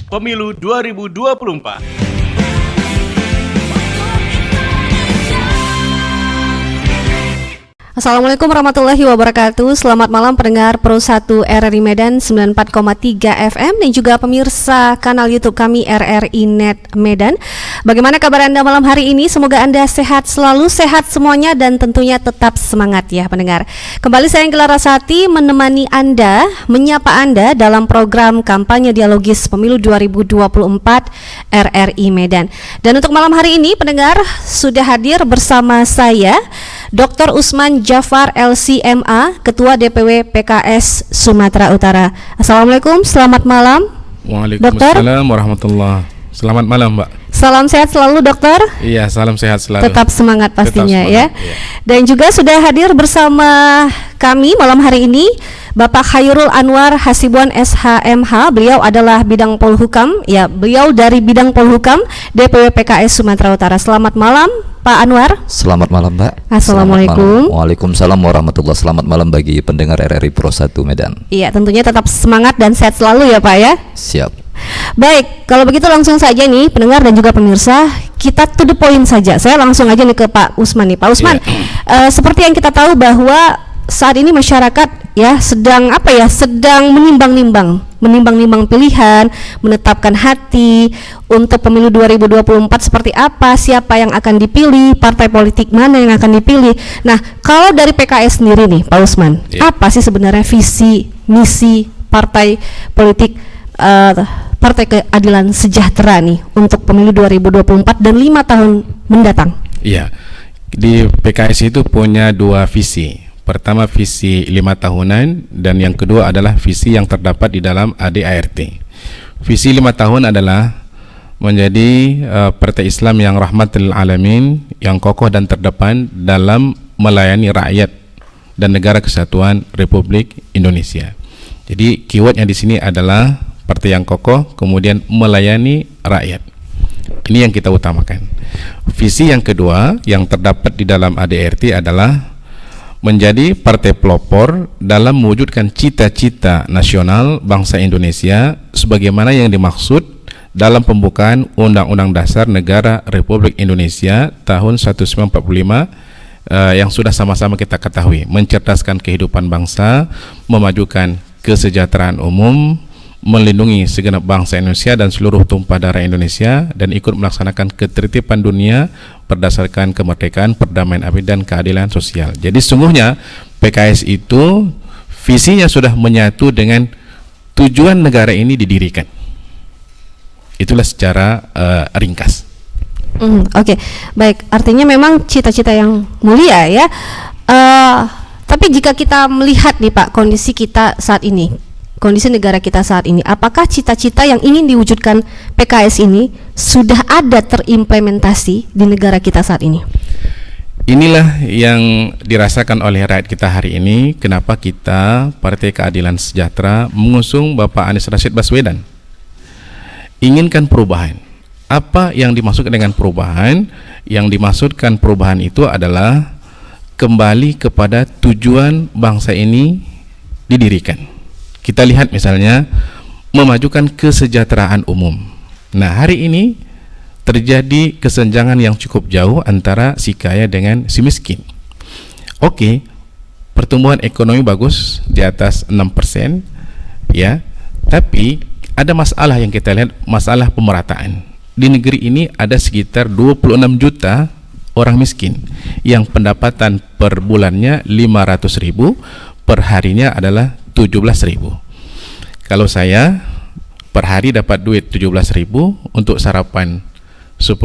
Pemilu 2024. Assalamualaikum warahmatullahi wabarakatuh. Selamat malam pendengar Pro 1 RRI Medan 94,3 FM dan juga pemirsa kanal YouTube kami RRI Net Medan. Bagaimana kabar Anda malam hari ini? Semoga Anda sehat selalu, sehat semuanya dan tentunya tetap semangat ya pendengar. Kembali saya Angela Rasati menemani Anda, menyapa Anda dalam program kampanye dialogis Pemilu 2024 RRI Medan. Dan untuk malam hari ini pendengar sudah hadir bersama saya Dr. Usman Jafar LCMA, Ketua DPW PKS Sumatera Utara. Assalamualaikum, selamat malam. Waalaikumsalam warahmatullahi. Selamat malam, Mbak. Salam sehat selalu, Dokter. Iya, salam sehat selalu. Tetap semangat pastinya. Tetap semangat, ya. Dan juga sudah hadir bersama kami malam hari ini Bapak Khairul Anwar Hasibuan SHMH. Beliau adalah bidang Polhukam. Ya, beliau dari bidang Polhukam DPW PKS Sumatera Utara. Selamat malam, Pak Anwar. Selamat malam, Mbak. Assalamualaikum. Waalaikumsalam warahmatullahi. Selamat malam bagi pendengar RRI Pro 1 Medan. Iya, tentunya tetap semangat dan sehat selalu ya, Pak ya. Siap. Baik, kalau begitu langsung saja nih pendengar dan juga pemirsa, kita to the point saja. Saya langsung aja nih ke Pak Usman nih. Pak Usman, seperti yang kita tahu bahwa saat ini masyarakat ya sedang menimbang-nimbang pilihan, menetapkan hati untuk pemilu 2024 seperti apa, siapa yang akan dipilih, partai politik mana yang akan dipilih. Nah, kalau dari PKS sendiri nih, Pak Usman, apa sih sebenarnya visi, misi partai politik Partai Keadilan Sejahtera nih untuk pemilu 2024 dan 5 tahun mendatang? Iya, di PKS itu punya dua visi. Pertama visi 5 tahunan dan yang kedua adalah visi yang terdapat di dalam ADART. Visi 5 tahun adalah menjadi partai Islam yang rahmatul alamin, yang kokoh dan terdepan dalam melayani rakyat dan negara kesatuan Republik Indonesia. Jadi keywordnya di sini adalah partai yang kokoh, kemudian melayani rakyat. Ini yang kita utamakan. Visi yang kedua yang terdapat di dalam ADART adalah menjadi partai pelopor dalam mewujudkan cita-cita nasional bangsa Indonesia sebagaimana yang dimaksud dalam pembukaan Undang-Undang Dasar Negara Republik Indonesia tahun 1945 yang sudah sama-sama kita ketahui, mencerdaskan kehidupan bangsa, memajukan kesejahteraan umum, melindungi segenap bangsa Indonesia dan seluruh tumpah darah Indonesia, dan ikut melaksanakan ketertiban dunia berdasarkan kemerdekaan, perdamaian abadi dan keadilan sosial. Jadi sungguhnya PKS itu visinya sudah menyatu dengan tujuan negara ini didirikan. Itulah secara ringkas. Oke. Baik, artinya memang cita-cita yang mulia ya. Tapi jika kita melihat nih Pak, kondisi kita saat ini, kondisi negara kita saat ini, apakah cita-cita yang ingin diwujudkan PKS ini sudah ada terimplementasi di negara kita saat ini? Inilah yang dirasakan oleh rakyat kita hari ini. Kenapa kita Partai Keadilan Sejahtera mengusung Bapak Anies Rashid Baswedan? Inginkan perubahan. Apa yang dimaksudkan dengan perubahan? Yang dimaksudkan perubahan itu adalah kembali kepada tujuan bangsa ini didirikan. Kita lihat misalnya memajukan kesejahteraan umum. Nah, hari ini terjadi kesenjangan yang cukup jauh antara si kaya dengan si miskin. Oke, pertumbuhan ekonomi bagus di atas 6%, ya. Tapi ada masalah yang kita lihat, masalah pemerataan. Di negeri ini ada sekitar 26 juta orang miskin yang pendapatan per bulannya 500.000, per harinya adalah 17.000. Kalau saya per hari dapat duit 17.000 untuk sarapan 10.000,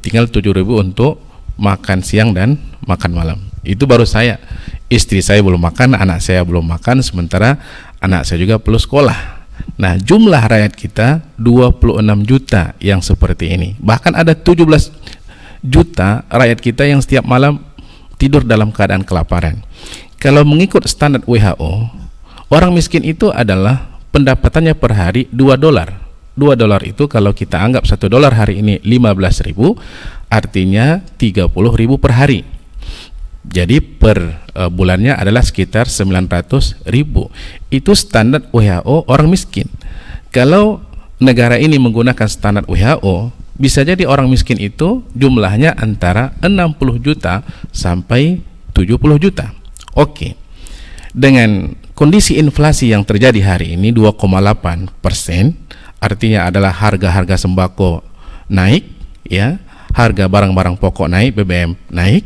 tinggal 7.000 untuk makan siang dan makan malam. Itu baru saya. Istri saya belum makan, anak saya belum makan, sementara anak saya juga perlu sekolah. Nah, jumlah rakyat kita 26 juta yang seperti ini. Bahkan ada 17 juta rakyat kita yang setiap malam tidur dalam keadaan kelaparan. Kalau mengikut standar WHO, orang miskin itu adalah pendapatannya per hari $2. $2 itu kalau kita anggap $1 hari ini 15.000, artinya 30.000 per hari. Jadi per bulannya adalah sekitar 900.000. Itu standar WHO orang miskin. Kalau negara ini menggunakan standar WHO, bisa jadi orang miskin itu jumlahnya antara 60 juta sampai 70 juta. Oke. Dengan kondisi inflasi yang terjadi hari ini 2,8%, artinya adalah harga-harga sembako naik, ya, harga barang-barang pokok naik, BBM naik,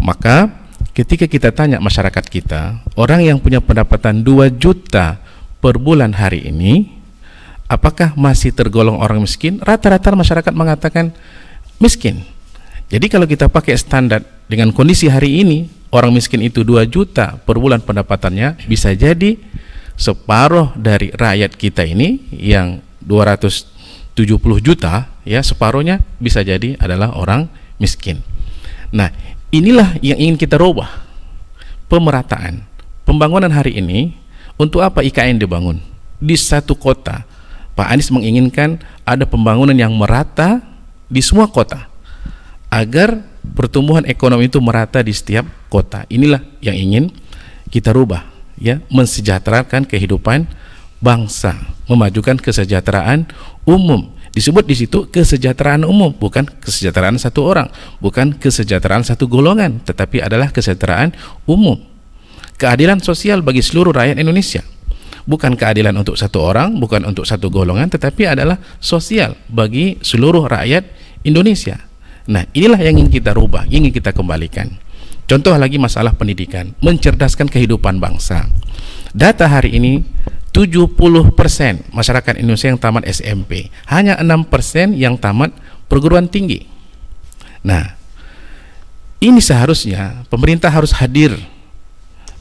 maka ketika kita tanya masyarakat kita, orang yang punya pendapatan 2 juta per bulan hari ini, apakah masih tergolong orang miskin? Rata-rata masyarakat mengatakan miskin. Jadi kalau kita pakai standar dengan kondisi hari ini, orang miskin itu 2 juta per bulan pendapatannya, bisa jadi separuh dari rakyat kita ini yang 270 juta, ya, separuhnya bisa jadi adalah orang miskin. Nah, inilah yang ingin kita rubah. Pemerataan. Pembangunan hari ini, untuk apa IKN dibangun? Di satu kota. Pak Anies menginginkan ada pembangunan yang merata di semua kota, agar pertumbuhan ekonomi itu merata di setiap kota. Inilah yang ingin kita rubah, ya, mensejahterakan kehidupan bangsa, memajukan kesejahteraan umum. Disebut di situ kesejahteraan umum, bukan kesejahteraan satu orang, bukan kesejahteraan satu golongan, tetapi adalah kesejahteraan umum. Keadilan sosial bagi seluruh rakyat Indonesia. Bukan keadilan untuk satu orang, bukan untuk satu golongan, tetapi adalah sosial bagi seluruh rakyat Indonesia. Nah, inilah yang ingin kita rubah, ingin kita kembalikan. Contoh lagi masalah pendidikan, mencerdaskan kehidupan bangsa. Data hari ini 70% masyarakat Indonesia yang tamat SMP, hanya 6% yang tamat perguruan tinggi. Nah, ini seharusnya pemerintah harus hadir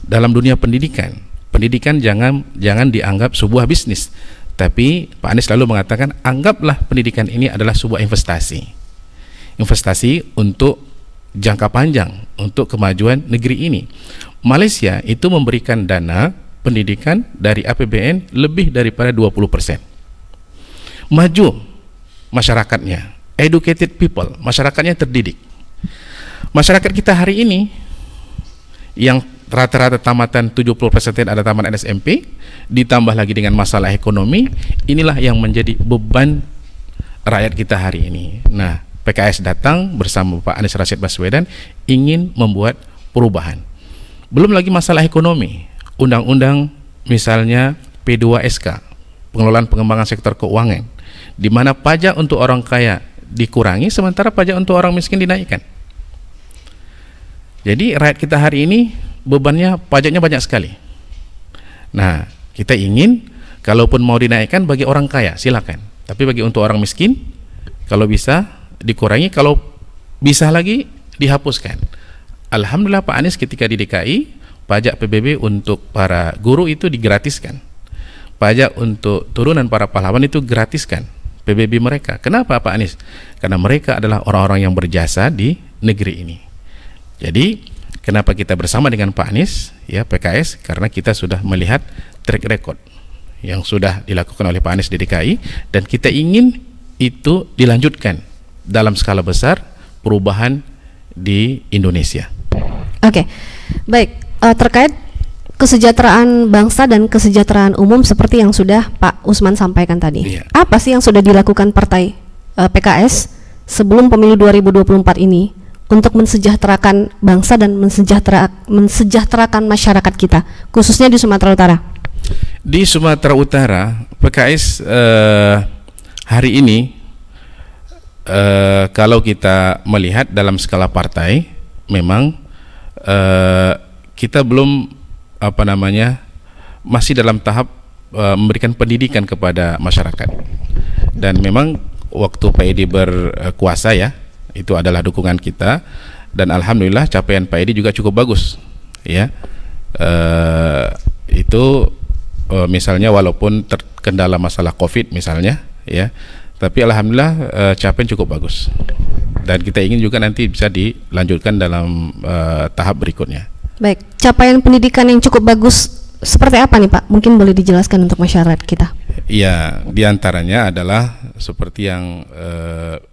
dalam dunia pendidikan. Pendidikan jangan dianggap sebuah bisnis, tapi Pak Anies selalu mengatakan, anggaplah pendidikan ini adalah sebuah investasi. Investasi untuk jangka panjang, untuk kemajuan negeri ini. Malaysia itu memberikan dana pendidikan dari APBN lebih daripada 20%. Maju masyarakatnya, educated people, masyarakatnya terdidik. Masyarakat kita hari ini yang rata-rata tamatan 70% ada tamat SMP, ditambah lagi dengan masalah ekonomi, inilah yang menjadi beban rakyat kita hari ini. Nah, PKS datang bersama Pak Anies Rashid Baswedan ingin membuat perubahan. Belum lagi masalah ekonomi, undang-undang misalnya P2SK, pengelolaan pengembangan sektor keuangan, di mana pajak untuk orang kaya dikurangi, sementara pajak untuk orang miskin dinaikkan. Jadi rakyat kita hari ini bebannya, pajaknya banyak sekali. Nah, kita ingin kalaupun mau dinaikkan bagi orang kaya silakan, tapi bagi untuk orang miskin kalau bisa dikurangi, kalau bisa lagi dihapuskan. Alhamdulillah Pak Anies ketika di DKI, pajak PBB untuk para guru itu digratiskan, pajak untuk turunan para pahlawan itu gratiskan PBB mereka. Kenapa Pak Anies? Karena mereka adalah orang-orang yang berjasa di negeri ini. Jadi kenapa kita bersama dengan Pak Anies, ya, PKS, karena kita sudah melihat track record yang sudah dilakukan oleh Pak Anies di DKI, dan kita ingin itu dilanjutkan dalam skala besar perubahan di Indonesia. Oke, baik. Terkait kesejahteraan bangsa dan kesejahteraan umum seperti yang sudah Pak Usman sampaikan tadi, Iya. apa sih yang sudah dilakukan partai PKS sebelum pemilu 2024 ini untuk mensejahterakan bangsa dan mensejahterakan masyarakat kita, khususnya di Sumatera Utara? Di Sumatera Utara, PKS hari ini kalau kita melihat dalam skala partai, memang kita belum masih dalam tahap memberikan pendidikan kepada masyarakat. Dan memang waktu Pak Edi berkuasa, ya, itu adalah dukungan kita, dan alhamdulillah capaian Pak Edi juga cukup bagus, ya. Itu misalnya walaupun terkendala masalah COVID misalnya, ya, tapi alhamdulillah capaian cukup bagus, dan kita ingin juga nanti bisa dilanjutkan dalam tahap berikutnya. Baik, capaian pendidikan yang cukup bagus seperti apa nih Pak? Mungkin boleh dijelaskan untuk masyarakat kita. Ya, diantaranya adalah seperti yang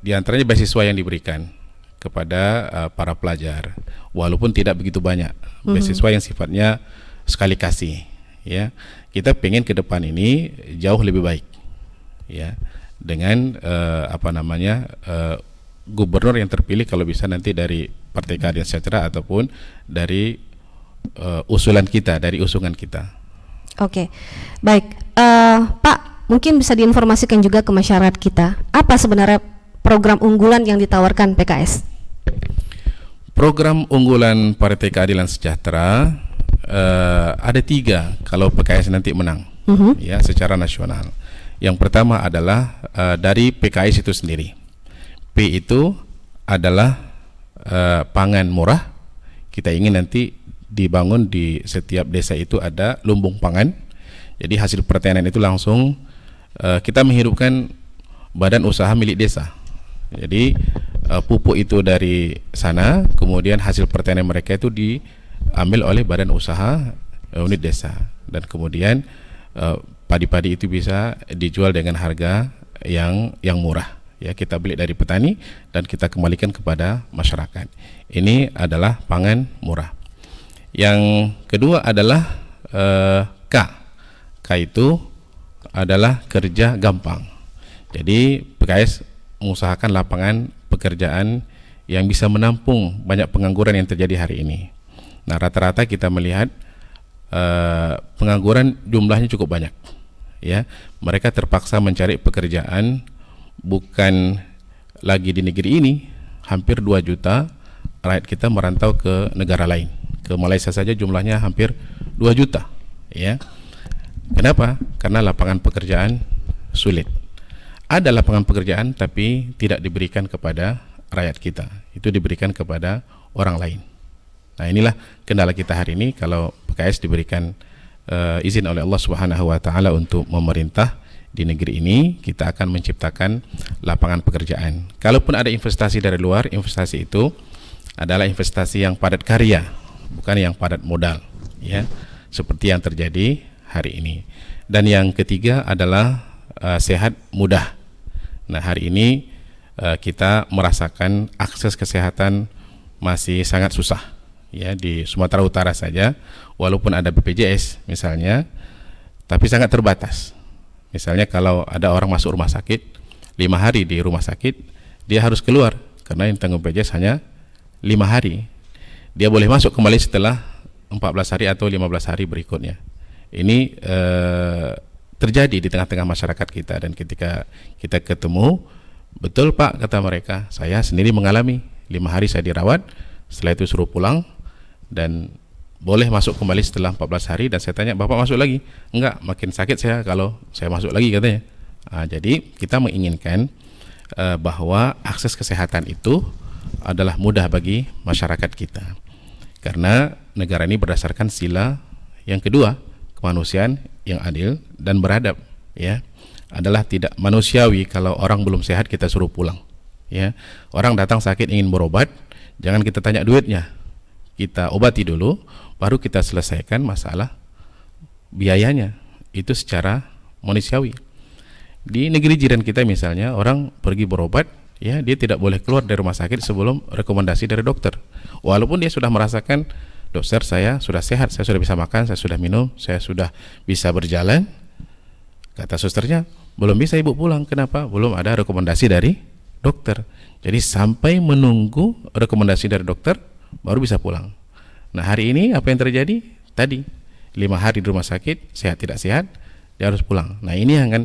diantaranya beasiswa yang diberikan kepada para pelajar, walaupun tidak begitu banyak, beasiswa yang sifatnya sekali kasih, ya. Kita pengen ke depan ini jauh lebih baik, ya, dengan gubernur yang terpilih kalau bisa nanti dari Partai Keadilan Sejahtera ataupun dari usulan kita, dari usungan kita. Oke, baik, Pak, mungkin bisa diinformasikan juga ke masyarakat kita, apa sebenarnya program unggulan yang ditawarkan PKS? Program unggulan Partai Keadilan Sejahtera ada 3 kalau PKS nanti menang, ya, secara nasional. Yang pertama adalah dari PKS itu sendiri. P itu adalah pangan murah. Kita ingin nanti dibangun di setiap desa itu ada lumbung pangan. Jadi hasil pertanian itu langsung kita menghidupkan badan usaha milik desa. Jadi pupuk itu dari sana, kemudian hasil pertanian mereka itu diambil oleh badan usaha unit desa, dan kemudian padi-padi itu bisa dijual dengan harga yang murah. Ya, kita beli dari petani dan kita kembalikan kepada masyarakat. Ini adalah pangan murah. Yang kedua adalah K. K itu adalah kerja gampang. Jadi PKS mengusahakan lapangan pekerjaan yang bisa menampung banyak pengangguran yang terjadi hari ini. Nah, rata-rata kita melihat pengangguran jumlahnya cukup banyak. Ya, mereka terpaksa mencari pekerjaan bukan lagi di negeri ini. Hampir 2 juta rakyat kita merantau ke negara lain. Ke Malaysia saja jumlahnya hampir 2 juta. Ya. Kenapa? Karena lapangan pekerjaan sulit. Ada lapangan pekerjaan tapi tidak diberikan kepada rakyat kita. Itu diberikan kepada orang lain. Nah, inilah kendala kita hari ini. Kalau PKS diberikan izin oleh Allah Subhanahu wa taala untuk memerintah di negeri ini, kita akan menciptakan lapangan pekerjaan. Kalaupun ada investasi dari luar, investasi itu adalah investasi yang padat karya, bukan yang padat modal, ya, seperti yang terjadi hari ini. Dan yang ketiga adalah sehat mudah. Nah, hari ini kita merasakan akses kesehatan masih sangat susah, ya, di Sumatera Utara saja, walaupun ada BPJS misalnya, tapi sangat terbatas. Misalnya kalau ada orang masuk rumah sakit 5 hari di rumah sakit, dia harus keluar karena yang tanggung BPJS hanya 5 hari. Dia boleh masuk kembali setelah 14 hari atau 15 hari berikutnya. Ini terjadi di tengah-tengah masyarakat kita, dan ketika kita ketemu, betul Pak, kata mereka, saya sendiri mengalami 5 hari saya dirawat, setelah itu suruh pulang dan boleh masuk kembali setelah 14 hari. Dan saya tanya, Bapak masuk lagi? Enggak, makin sakit saya kalau saya masuk lagi, katanya. Jadi kita menginginkan bahwa akses kesehatan itu adalah mudah bagi masyarakat kita, karena negara ini berdasarkan sila yang kedua, kemanusiaan yang adil dan beradab, ya. Adalah tidak manusiawi kalau orang belum sehat kita suruh pulang, ya. Orang datang sakit ingin berobat, jangan kita tanya duitnya, kita obati dulu, baru kita selesaikan masalah biayanya. Itu secara manusiawi. Di negeri jiran kita misalnya, orang pergi berobat, ya, dia tidak boleh keluar dari rumah sakit sebelum rekomendasi dari dokter, walaupun dia sudah merasakan, dokter, saya sudah sehat, saya sudah bisa makan, saya sudah minum, saya sudah bisa berjalan. Kata susternya, belum bisa ibu pulang. Kenapa? Belum ada rekomendasi dari dokter. Jadi sampai menunggu rekomendasi dari dokter baru bisa pulang. Nah, hari ini apa yang terjadi? Tadi 5 hari di rumah sakit, sehat tidak sehat, dia harus pulang. Nah, ini yang akan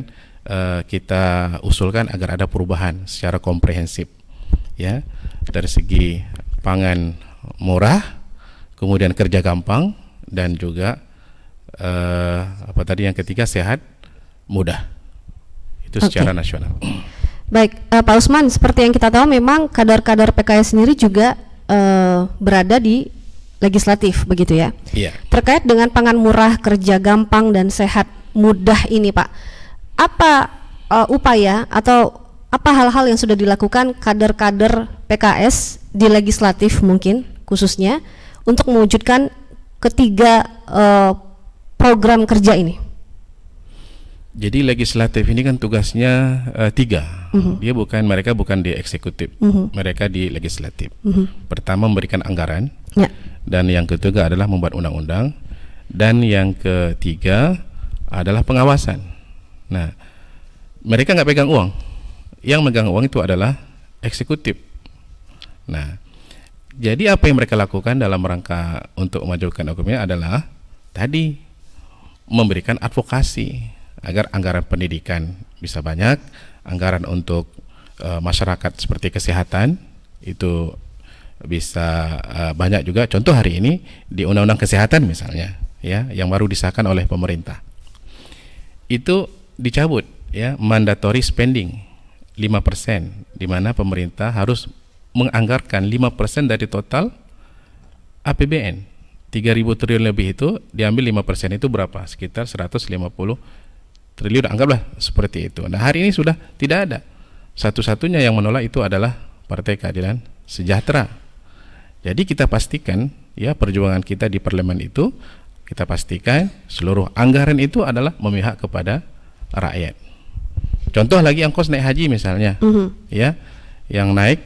kita usulkan agar ada perubahan secara komprehensif, ya, dari segi pangan murah, kemudian kerja gampang, dan juga yang ketiga, sehat mudah. Itu secara nasional. Baik, Pak Usman, seperti yang kita tahu memang kader-kader PKS sendiri juga berada di legislatif, begitu ya? Iya. Terkait dengan pangan murah, kerja gampang, dan sehat mudah ini, Pak, apa upaya atau apa hal-hal yang sudah dilakukan kader-kader PKS di legislatif mungkin khususnya untuk mewujudkan ketiga program kerja ini? Jadi legislatif ini kan tugasnya 3. Mereka bukan di eksekutif, mereka di legislatif. Pertama, memberikan anggaran, ya. Dan yang ketiga adalah membuat undang-undang, dan yang ketiga adalah pengawasan. Nah, mereka nggak pegang uang. Yang megang uang itu adalah eksekutif. Nah, jadi apa yang mereka lakukan dalam rangka untuk memajukan ekonominya adalah tadi memberikan advokasi agar anggaran pendidikan bisa banyak, anggaran untuk masyarakat seperti kesehatan itu bisa banyak juga. Contoh hari ini di Undang-Undang Kesehatan misalnya, ya, yang baru disahkan oleh pemerintah, itu dicabut, ya, mandatory spending 5%, di mana pemerintah harus menganggarkan 5% dari total APBN. 3.000 triliun lebih itu diambil 5% itu berapa? Sekitar 150 triliun, anggaplah seperti itu. Nah, hari ini sudah tidak ada. Satu-satunya yang menolak itu adalah Partai Keadilan Sejahtera. Jadi kita pastikan, ya, perjuangan kita di parlemen itu, kita pastikan seluruh anggaran itu adalah memihak kepada rakyat. Contoh lagi ongkos naik haji misalnya, ya, yang naik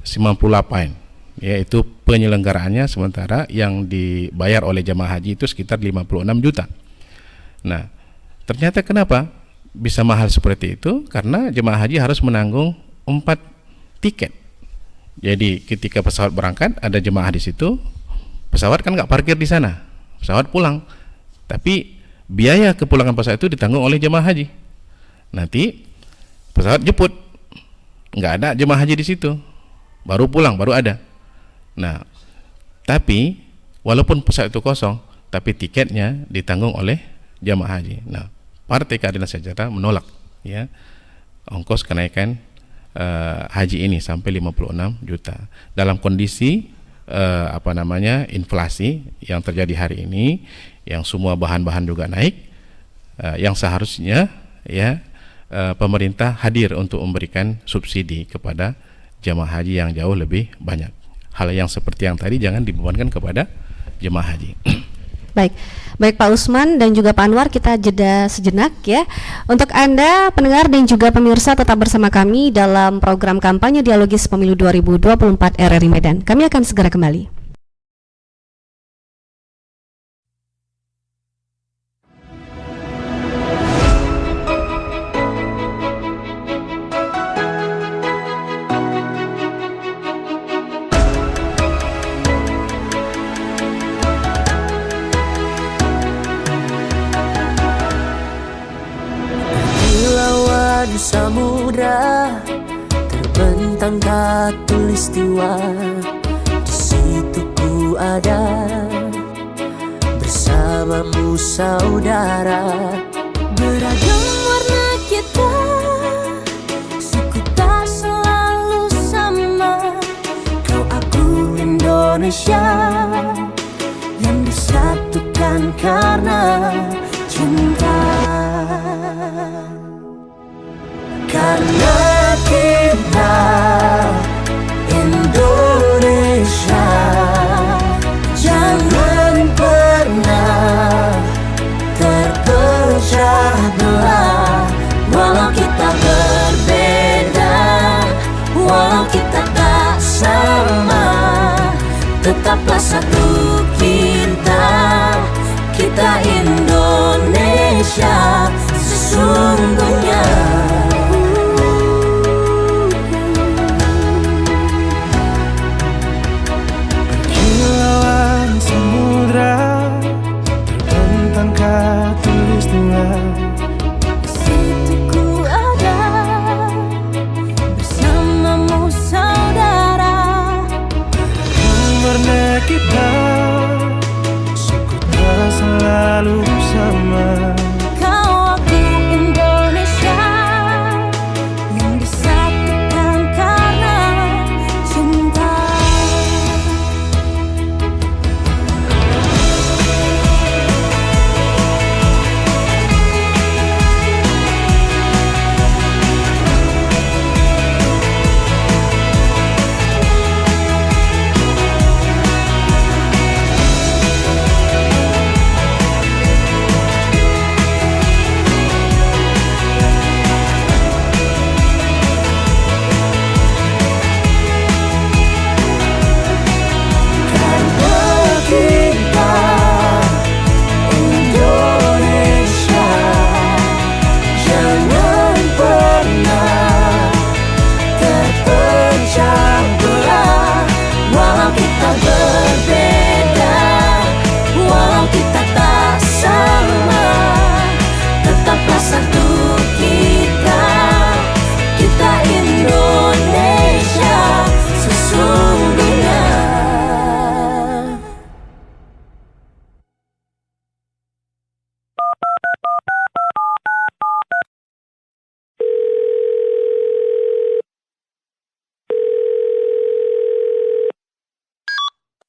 98, yaitu penyelenggaraannya, sementara yang dibayar oleh jemaah haji itu sekitar 56 juta. Nah, ternyata kenapa bisa mahal seperti itu? Karena jemaah haji harus menanggung 4 tiket. Jadi ketika pesawat berangkat ada jemaah di situ, pesawat kan nggak parkir di sana, pesawat pulang, tapi biaya kepulangan pesawat itu ditanggung oleh jemaah haji. Nanti pesawat jemput, nggak ada jemaah haji di situ, baru pulang, baru ada. Nah, tapi walaupun pesawat itu kosong, tapi tiketnya ditanggung oleh jemaah haji. Nah, Partai Keadilan Sejahtera menolak, ya, ongkos kenaikan haji ini sampai 56 juta. Dalam kondisi inflasi yang terjadi hari ini, yang semua bahan-bahan juga naik, yang seharusnya, ya, pemerintah hadir untuk memberikan subsidi kepada jemaah haji yang jauh lebih banyak. Hal yang seperti yang tadi jangan dibebankan kepada jemaah haji. Baik Pak Usman dan juga Pak Anwar, kita jeda sejenak, ya. Untuk Anda pendengar dan juga pemirsa, tetap bersama kami dalam program kampanye dialogis pemilu 2024 RRI Medan. Kami akan segera kembali. Di samudra terbentang khatulistiwa, di situ ku ada bersamamu saudara. Beragam warna kita, suku tak selalu sama. Kau aku Indonesia yang disatukan karena cinta. Karena kita Indonesia, jangan pernah terpecah belah. Walau kita berbeda, walau kita tak sama, tetaplah satu kita Indonesia sesungguhnya. Kita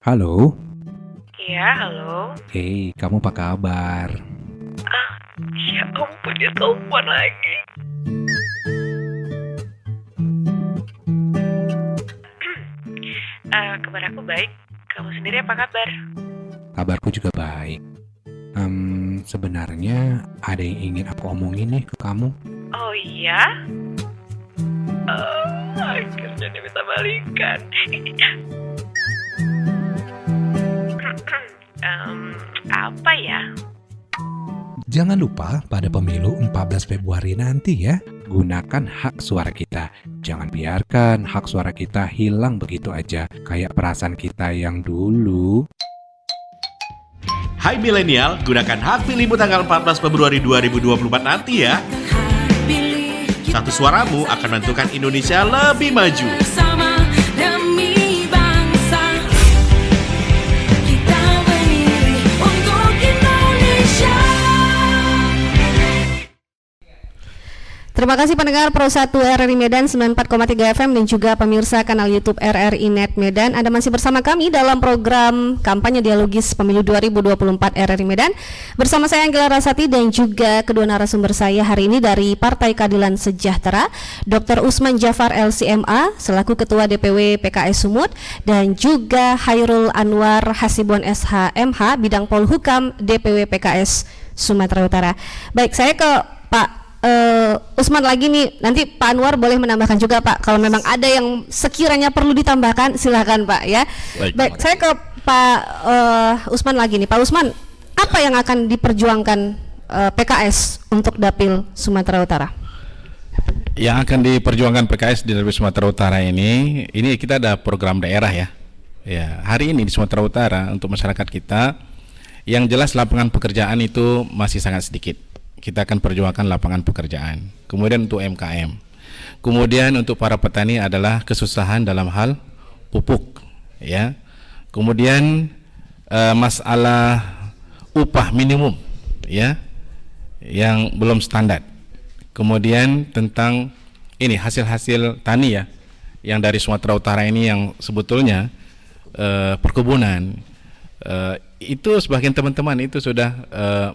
Halo. Iya, halo. Hei, kamu apa kabar? Ya ampun, dia telepon lagi. Kabar aku baik. Kamu sendiri apa kabar? Kabarku juga baik. Sebenarnya ada yang ingin aku omongin nih ke kamu. Oh iya? Akhirnya dia bisa balikan. Apa ya? Jangan lupa pada pemilu 14 Februari nanti ya, gunakan hak suara kita. Jangan biarkan hak suara kita hilang begitu aja, kayak perasaan kita yang dulu. Hai milenial, gunakan hak pilihmu tanggal 14 Februari 2024 nanti ya. Satu suaramu akan menentukan Indonesia lebih maju. Bersama demi bangsa, kita berdiri untuk Indonesia. Terima kasih pendengar Pro 1 RRI Medan 94,3 FM dan juga pemirsa kanal YouTube RRI Net Medan. Anda masih bersama kami dalam program kampanye dialogis pemilu 2024 RRI Medan. Bersama saya Anggela Rasati dan juga kedua narasumber saya hari ini dari Partai Keadilan Sejahtera, Dr. Usman Jafar LCMA selaku Ketua DPW PKS Sumut, dan juga Hairul Anwar Hasibon SHMH bidang Polhukam DPW PKS Sumatera Utara. Baik, saya ke Pak Usman lagi nih, nanti Pak Anwar boleh menambahkan juga Pak, kalau memang ada yang sekiranya perlu ditambahkan silakan Pak ya. Baik, saya ke Pak Usman lagi nih. Pak Usman, apa yang akan diperjuangkan PKS untuk Dapil Sumatera Utara? Yang akan diperjuangkan PKS di Dapil Sumatera Utara ini kita ada program daerah ya. Ya, hari ini di Sumatera Utara untuk masyarakat kita, yang jelas lapangan pekerjaan itu masih sangat sedikit. Kita akan perjuangkan lapangan pekerjaan. Kemudian untuk UMKM. Kemudian untuk para petani adalah kesusahan dalam hal pupuk, ya. Kemudian masalah upah minimum, ya, yang belum standar. Kemudian tentang ini hasil-hasil tani ya, yang dari Sumatera Utara ini yang sebetulnya perkebunan itu sebagian teman-teman itu sudah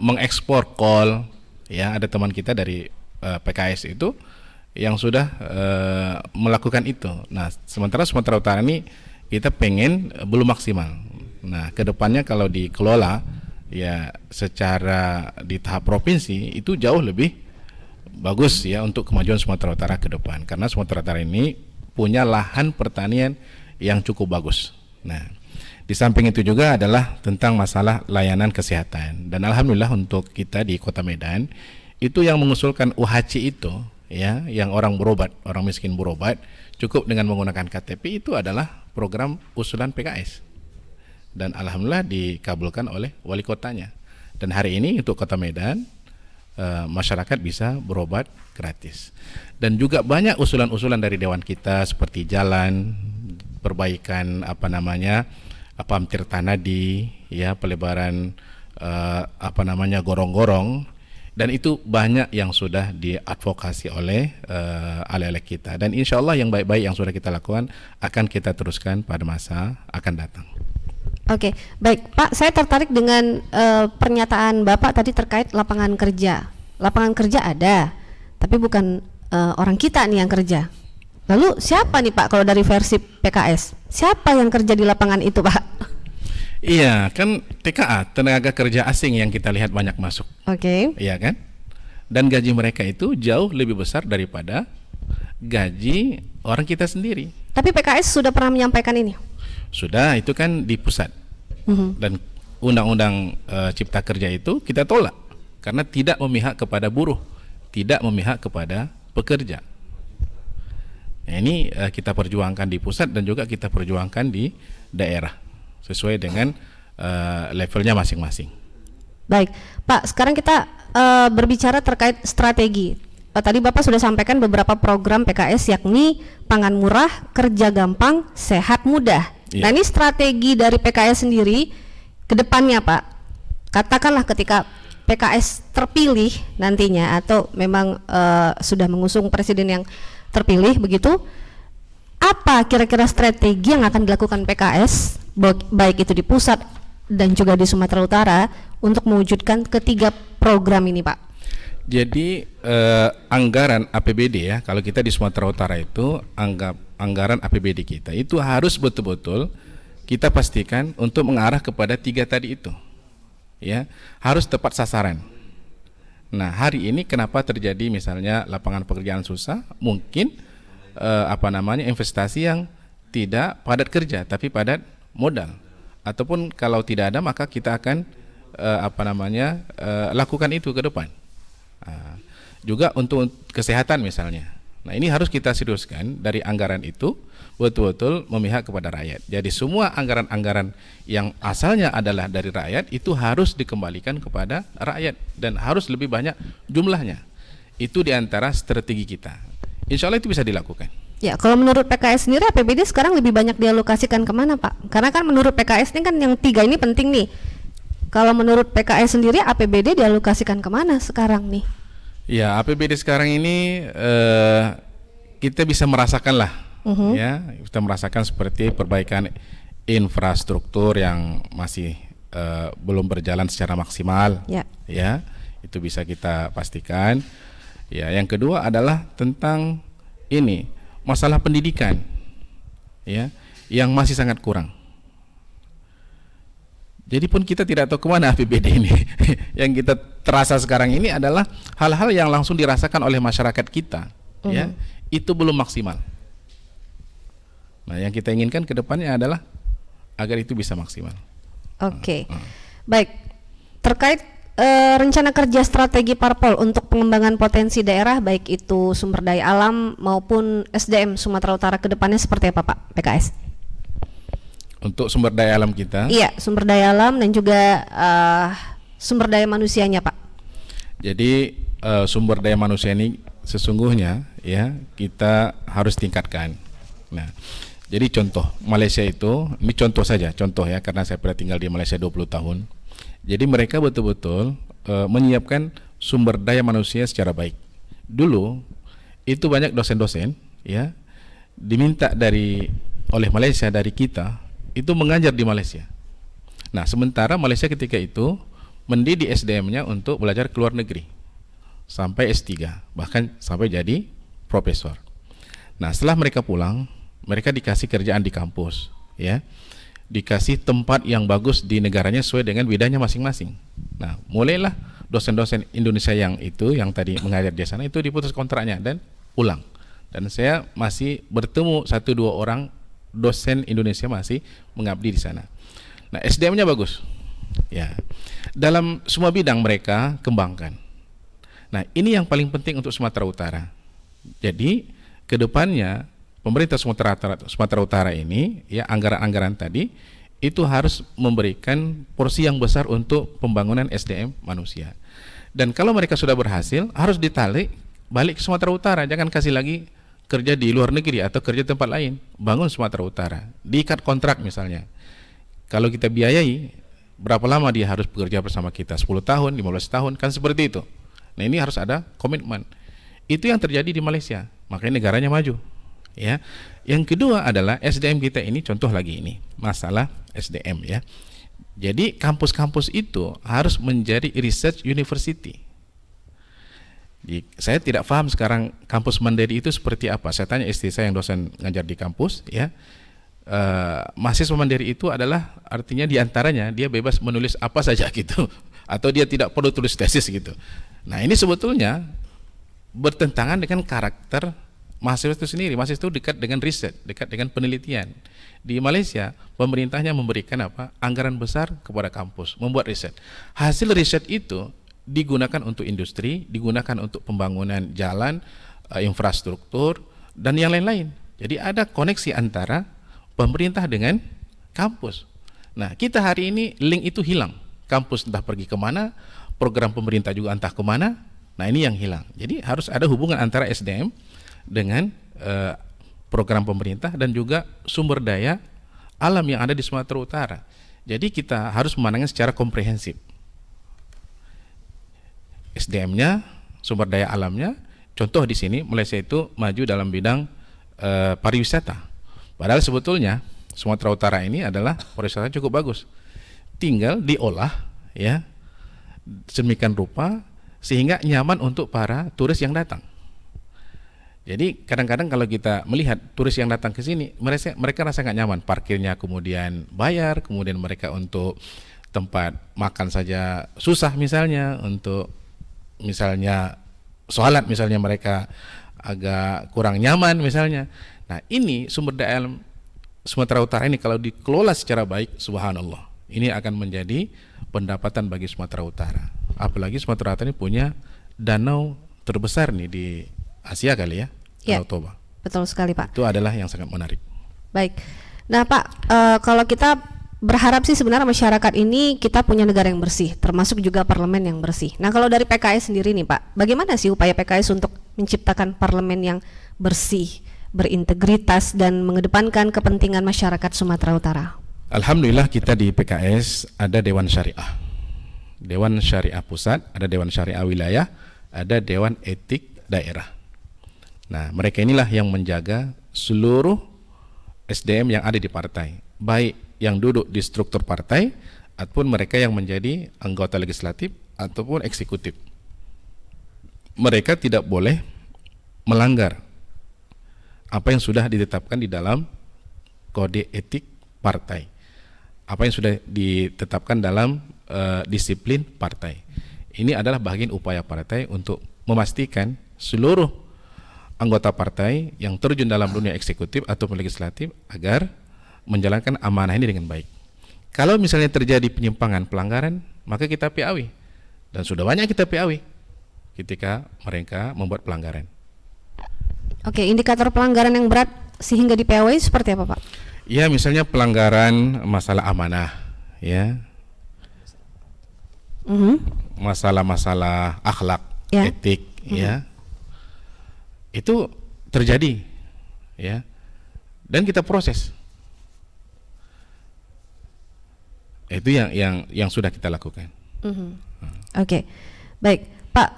mengekspor kol. Ya, ada teman kita dari PKS itu yang sudah melakukan itu. Nah, sementara Sumatera Utara ini kita pengen belum maksimal. Nah, kedepannya kalau dikelola ya secara di tahap provinsi itu jauh lebih bagus ya untuk kemajuan Sumatera Utara ke depan. Karena Sumatera Utara ini punya lahan pertanian yang cukup bagus. Nah, di samping itu juga adalah tentang masalah layanan kesehatan. Dan alhamdulillah untuk kita di Kota Medan itu yang mengusulkan UHC itu ya, yang orang berobat, orang miskin berobat cukup dengan menggunakan KTP, itu adalah program usulan PKS. Dan alhamdulillah dikabulkan oleh wali kotanya. Dan hari ini untuk Kota Medan masyarakat bisa berobat gratis. Dan juga banyak usulan-usulan dari dewan kita seperti jalan, perbaikan Pamtir Tanadi, ya, pelebaran gorong-gorong, dan itu banyak yang sudah diadvokasi oleh ale-ale kita, dan insya Allah yang baik-baik yang sudah kita lakukan akan kita teruskan pada masa akan datang. Oke, baik Pak, saya tertarik dengan pernyataan Bapak tadi terkait lapangan kerja. Lapangan kerja ada, tapi bukan orang kita nih yang kerja. Lalu siapa nih Pak kalau dari versi PKS? Siapa yang kerja di lapangan itu Pak? Iya, kan TKA, tenaga kerja asing yang kita lihat banyak masuk. Oke. Iya kan? Dan gaji mereka itu jauh lebih besar daripada gaji orang kita sendiri. Tapi PKS sudah pernah menyampaikan ini? Sudah, itu kan di pusat. Dan undang-undang Cipta Kerja itu kita tolak karena tidak memihak kepada buruh, tidak memihak kepada pekerja. Nah, ini kita perjuangkan di pusat dan juga kita perjuangkan di daerah sesuai dengan levelnya masing-masing. Baik, Pak. Sekarang kita berbicara terkait strategi. Tadi Bapak sudah sampaikan beberapa program PKS, yakni pangan murah, kerja gampang, sehat mudah. Nah, ini strategi dari PKS sendiri ke depannya, Pak. Katakanlah ketika PKS terpilih nantinya atau memang sudah mengusung presiden yang terpilih begitu, apa kira-kira strategi yang akan dilakukan PKS baik itu di pusat dan juga di Sumatera Utara untuk mewujudkan ketiga program ini, Pak? Jadi anggaran APBD ya, kalau kita di Sumatera Utara itu anggaran APBD kita itu harus betul-betul kita pastikan untuk mengarah kepada 3 tadi itu, ya, harus tepat sasaran. Nah, hari ini kenapa terjadi misalnya lapangan pekerjaan susah? Mungkin investasi yang tidak padat kerja tapi padat modal, ataupun kalau tidak ada maka kita akan lakukan itu ke depan. Juga untuk kesehatan misalnya. Nah, ini harus kita seriuskan dari anggaran itu betul-betul memihak kepada rakyat. Jadi semua anggaran-anggaran yang asalnya adalah dari rakyat itu harus dikembalikan kepada rakyat dan harus lebih banyak jumlahnya. Itu diantara strategi kita. Insya Allah itu bisa dilakukan. Ya, kalau menurut PKS sendiri APBD sekarang lebih banyak dialokasikan kemana, Pak? Karena kan menurut PKS ini kan yang 3 ini penting nih. Kalau menurut PKS sendiri APBD dialokasikan kemana sekarang nih? Ya, APBD sekarang ini kita bisa merasakan lah, ya, kita merasakan seperti perbaikan infrastruktur yang masih belum berjalan secara maksimal, ya, itu bisa kita pastikan. Ya, yang kedua adalah tentang ini masalah pendidikan, ya, yang masih sangat kurang. Jadi pun kita tidak tahu kemana APBD ini. Yang kita terasa sekarang ini adalah hal-hal yang langsung dirasakan oleh masyarakat kita, ya, itu belum maksimal. Nah, yang kita inginkan ke depannya adalah agar itu bisa maksimal. Oke. Baik. Terkait rencana kerja strategi Parpol untuk pengembangan potensi daerah baik itu sumber daya alam maupun SDM Sumatera Utara ke depannya seperti apa, Pak, PKS? Untuk sumber daya alam kita? Iya, sumber daya alam dan juga sumber daya manusianya, Pak. Jadi sumber daya manusia ini sesungguhnya, ya, kita harus tingkatkan. Nah, jadi contoh Malaysia itu, ini contoh saja, contoh ya, karena saya pernah tinggal di Malaysia 20 tahun. Jadi mereka betul-betul menyiapkan sumber daya manusia secara baik. Dulu itu banyak dosen-dosen, ya, diminta oleh Malaysia dari kita itu mengajar di Malaysia. Nah, sementara Malaysia ketika itu mendidik SDM-nya untuk belajar ke luar negeri sampai S3, bahkan sampai jadi profesor. Nah, setelah mereka pulang, mereka dikasih kerjaan di kampus, ya, dikasih tempat yang bagus di negaranya sesuai dengan bidangnya masing-masing. Nah, mulailah dosen-dosen Indonesia yang tadi mengajar di sana itu diputus kontraknya dan pulang. Dan saya masih bertemu 1-2 orang dosen Indonesia masih mengabdi di sana. Nah, SDM-nya bagus, ya. Dalam semua bidang mereka kembangkan. Nah, ini yang paling penting untuk Sumatera Utara. Jadi, kedepannya pemerintah Sumatera Utara ini, ya, anggaran-anggaran tadi itu harus memberikan porsi yang besar untuk pembangunan SDM manusia. Dan kalau mereka sudah berhasil, harus ditarik balik ke Sumatera Utara. Jangan kasih lagi kerja di luar negeri atau kerja tempat lain. Bangun Sumatera Utara, diikat kontrak misalnya. Kalau kita biayai, berapa lama dia harus bekerja bersama kita? 10 tahun, 15 tahun, kan seperti itu. Nah, ini harus ada komitmen. Itu yang terjadi di Malaysia, makanya negaranya maju, ya. Yang kedua adalah SDM kita ini, contoh lagi ini, masalah SDM, ya. Jadi kampus-kampus itu harus menjadi research university. Saya tidak paham sekarang kampus mandiri itu seperti apa. Saya tanya istri saya yang dosen ngajar di kampus, ya. Mahasiswa mandiri itu adalah artinya diantaranya dia bebas menulis apa saja gitu, atau dia tidak perlu tulis tesis gitu. Nah, ini sebetulnya bertentangan dengan karakter mahasiswa itu sendiri. Mahasiswa itu dekat dengan riset, dekat dengan penelitian. Di Malaysia pemerintahnya memberikan anggaran besar kepada kampus membuat riset. Hasil riset itu digunakan untuk industri, digunakan untuk pembangunan jalan, infrastruktur, dan yang lain-lain. Jadi ada koneksi antara pemerintah dengan kampus. Nah, kita hari ini link itu hilang. Kampus entah pergi kemana, program pemerintah juga entah kemana. Nah, ini yang hilang. Jadi harus ada hubungan antara SDM dengan program pemerintah dan juga sumber daya alam yang ada di Sumatera Utara. Jadi kita harus memandangnya secara komprehensif. SDM-nya, sumber daya alamnya. Contoh di sini Malaysia itu maju dalam bidang pariwisata. Padahal sebetulnya Sumatera Utara ini adalah pariwisata cukup bagus. Tinggal diolah ya sedemikian rupa sehingga nyaman untuk para turis yang datang. Jadi kadang-kadang kalau kita melihat turis yang datang ke sini, mereka rasa nggak nyaman, parkirnya kemudian bayar, kemudian mereka untuk tempat makan saja susah misalnya, untuk misalnya sholat misalnya mereka agak kurang nyaman misalnya. Nah ini sumber daya alam Sumatera Utara ini kalau dikelola secara baik, subhanallah, ini akan menjadi pendapatan bagi Sumatera Utara. Apalagi Sumatera Utara ini punya danau terbesar nih di Asia kali ya, Ya, Danau Toba. betul sekali Pak. Itu adalah yang sangat menarik. Baik. Nah Pak, kalau kita berharap sih sebenarnya masyarakat ini kita punya negara yang bersih, termasuk juga parlemen yang bersih. Nah kalau dari PKS sendiri nih Pak, bagaimana sih upaya PKS untuk menciptakan parlemen yang bersih, berintegritas dan mengedepankan kepentingan masyarakat Sumatera Utara? Alhamdulillah kita di PKS ada Dewan Syariah, Dewan Syariah Pusat, ada Dewan Syariah Wilayah, ada Dewan Etik Daerah. Nah mereka inilah yang menjaga seluruh SDM yang ada di partai, baik yang duduk di struktur partai ataupun mereka yang menjadi anggota legislatif ataupun eksekutif. Mereka tidak boleh melanggar apa yang sudah ditetapkan di dalam kode etik partai, apa yang sudah ditetapkan dalam disiplin partai. Ini adalah bagian upaya partai untuk memastikan seluruh anggota partai yang terjun dalam dunia eksekutif ataupun legislatif agar menjalankan amanah ini dengan baik. Kalau misalnya terjadi penyimpangan, pelanggaran, maka kita PAW, dan sudah banyak kita PAW ketika mereka membuat pelanggaran. Oke, indikator pelanggaran yang berat sehingga di PAW seperti apa Pak? Ya misalnya pelanggaran masalah amanah, ya, masalah-masalah akhlak, Ya. etik, ya, itu terjadi, ya, dan kita proses. Itu yang sudah kita lakukan. Oke, baik Pak.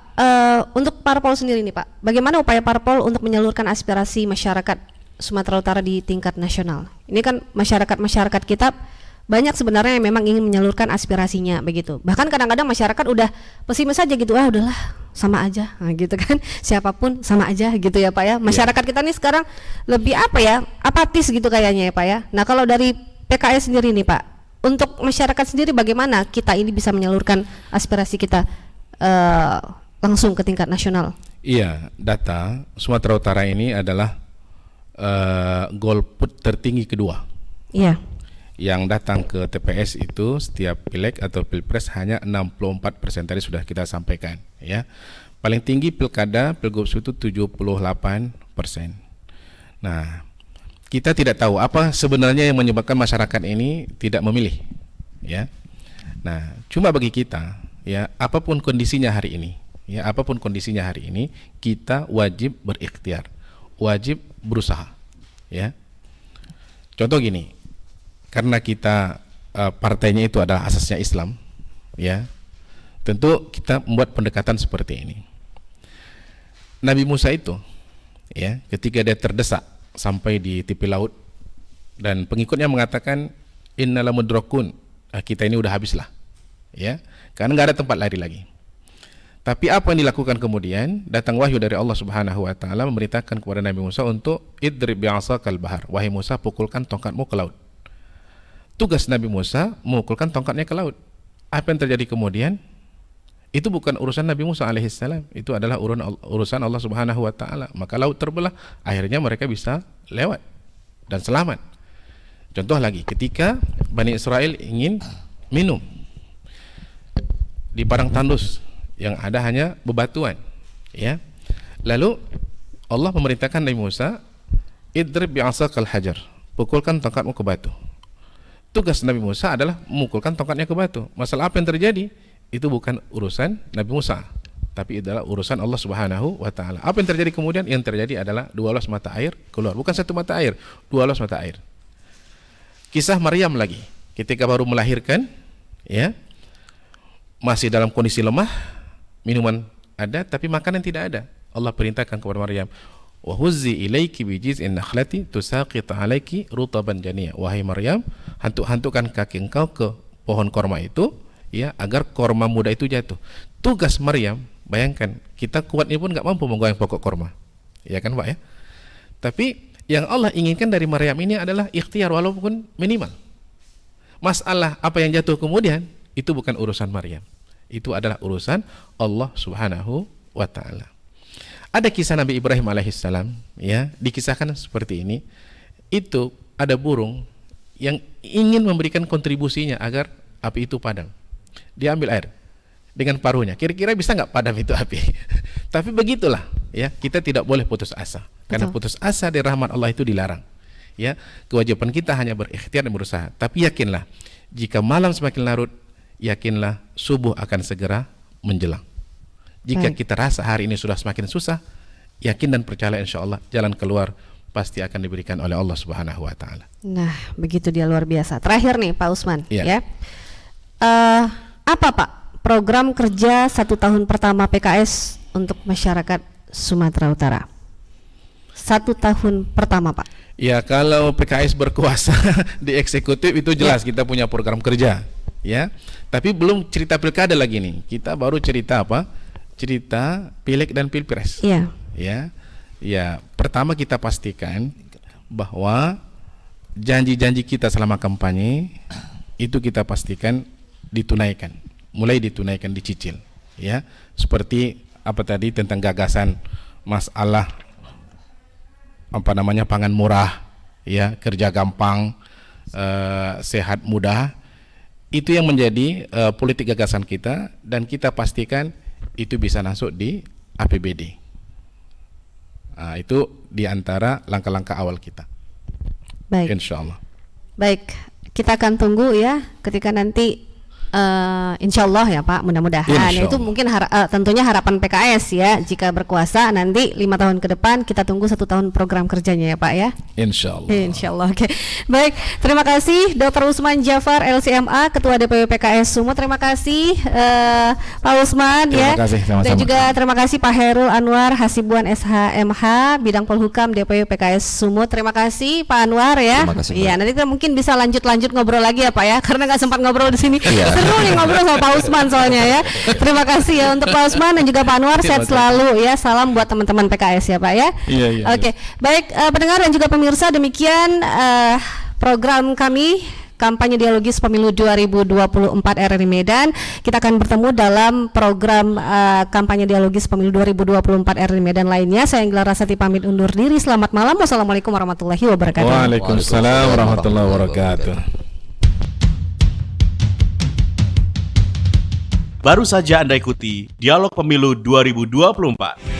Untuk parpol sendiri nih Pak, bagaimana upaya parpol untuk menyalurkan aspirasi masyarakat Sumatera Utara di tingkat nasional? Ini kan masyarakat kita banyak sebenarnya yang memang ingin menyalurkan aspirasinya begitu. Bahkan kadang-kadang masyarakat udah pesimis aja gitu, udahlah sama aja, nah, gitu kan, siapapun sama aja gitu ya Pak ya. Masyarakat kita nih sekarang lebih apatis gitu kayaknya ya Pak ya. Nah kalau dari PKS sendiri nih Pak, untuk masyarakat sendiri bagaimana kita ini bisa menyalurkan aspirasi kita langsung ke tingkat nasional? Iya, data Sumatera Utara ini adalah golput tertinggi kedua. Iya. Yang datang ke TPS itu setiap pileg atau pilpres hanya 64%, tadi sudah kita sampaikan ya. Paling tinggi pilkada, pilgub itu 78%. Nah, kita tidak tahu apa sebenarnya yang menyebabkan masyarakat ini tidak memilih, ya. Nah, cuma bagi kita, ya, apapun kondisinya hari ini, kita wajib berikhtiar, wajib berusaha, ya. Contoh gini, karena kita partainya itu adalah asasnya Islam, ya, tentu kita membuat pendekatan seperti ini. Nabi Musa itu, ya, ketika dia terdesak sampai di tepi laut dan pengikutnya mengatakan innala mudrakun, kita ini udah habislah, ya, karena nggak ada tempat lari lagi. Tapi apa yang dilakukan kemudian? Datang wahyu dari Allah Subhanahu wa taala memerintahkan kepada Nabi Musa untuk idrib bi'asakal bahar, wahai Musa, pukulkan tongkatmu ke laut. Tugas Nabi Musa memukulkan tongkatnya ke laut. Apa yang terjadi kemudian? Itu bukan urusan Nabi Musa alaihissalam, itu adalah urusan Allah Subhanahu wa taala. Maka laut terbelah, akhirnya mereka bisa lewat dan selamat. Contoh lagi, ketika Bani Israel ingin minum di padang tandus yang ada hanya bebatuan, ya. Lalu Allah memerintahkan Nabi Musa, idrib bi'asakal hajar, pukulkan tongkatmu ke batu. Tugas Nabi Musa adalah memukulkan tongkatnya ke batu. Masalah apa yang terjadi? Itu bukan urusan Nabi Musa, tapi adalah urusan Allah Subhanahu wa taala. Apa yang terjadi kemudian? Yang terjadi adalah 12 mata air keluar, bukan satu mata air, 12 mata air. Kisah Maryam lagi, ketika baru melahirkan, ya, masih dalam kondisi lemah, minuman ada tapi makanan tidak ada. Allah perintahkan kepada Maryam, Wa huzzi ilaiki bi jiz'in nakhlati tusaqit 'alaiki rutaban janiyya. Wahai Maryam, hantuk-hantukkan kaki engkau ke pohon korma itu, ya, agar korma muda itu jatuh. Tugas Maryam, bayangkan, kita kuatnya pun nggak mampu menggoyang pokok korma, ya kan Pak ya? Tapi yang Allah inginkan dari Maryam ini adalah ikhtiar walaupun minimal. Masalah apa yang jatuh kemudian itu bukan urusan Maryam, itu adalah urusan Allah Subhanahu wa Ta'ala. Ada kisah Nabi Ibrahim alaihissalam, ya, dikisahkan seperti ini. Itu ada burung yang ingin memberikan kontribusinya agar api itu padam. Dia ambil air dengan paruhnya. Kira-kira bisa nggak padam itu api? Tapi begitulah, ya, kita tidak boleh putus asa. Karena putus asa dari rahmat Allah itu dilarang. Ya, kewajiban kita hanya berikhtiar dan berusaha. Tapi yakinlah, jika malam semakin larut, yakinlah subuh akan segera menjelang. Jika kita rasa hari ini sudah semakin susah, yakin dan percaya insya Allah jalan keluar pasti akan diberikan oleh Allah Subhanahu wa Ta'ala. Nah, begitu dia, luar biasa. Terakhir nih Pak Usman, Ya. ya. Apa Pak program kerja 1 tahun pertama PKS untuk masyarakat Sumatera Utara? 1 tahun pertama Pak. Ya, kalau PKS berkuasa di eksekutif itu jelas kita punya program kerja, ya. Tapi belum cerita pilkada lagi nih. Kita baru cerita apa? Cerita pileg dan pilpres. Iya. Ya. Ya, pertama kita pastikan bahwa janji-janji kita selama kampanye itu kita pastikan ditunaikan. Mulai ditunaikan, dicicil, ya. Seperti apa tadi tentang gagasan masalah pangan murah, ya, kerja gampang, sehat mudah. Itu yang menjadi politik gagasan kita, dan kita pastikan itu bisa masuk di APBD. Itu diantara langkah-langkah awal kita. Baik. Insya Allah. Baik, kita akan tunggu ya ketika nanti insya Allah ya Pak, mudah-mudahan. Insya Itu Allah. mungkin tentunya harapan PKS ya, jika berkuasa nanti 5 tahun ke depan kita tunggu 1 tahun program kerjanya ya Pak ya. Insya Allah. Insya Allah. Oke. Baik, terima kasih Dr. Usman Jafar LCMA, Ketua DPW PKS Sumut. Terima kasih Pak Usman. Terima ya. kasih, sama-sama. Dan juga terima kasih Pak Herul Anwar Hasibuan SHMH, Bidang Polhukam DPW PKS Sumut. Terima kasih Pak Anwar ya. Terima kasih, Mbak. Iya, nanti kita mungkin bisa lanjut ngobrol lagi ya Pak ya, karena nggak sempat ngobrol di sini. Iya. Seru nih ngobrol sama Pak Usman soalnya ya. Terima kasih ya untuk Pak Usman dan juga Pak Anwar. Sehat selalu ya. Salam buat teman-teman PKS ya Pak ya. Iya, iya. Oke, baik pendengar dan juga pemirsa, demikian program kami kampanye dialogis pemilu 2024 RRI Medan. Kita akan bertemu dalam program kampanye dialogis pemilu 2024 RRI Medan lainnya. Saya Anggela Rasati pamit undur diri. Selamat malam. Wassalamualaikum warahmatullahi wabarakatuh. Waalaikumsalam warahmatullahi wabarakatuh. Baru saja Anda ikuti Dialog Pemilu 2024.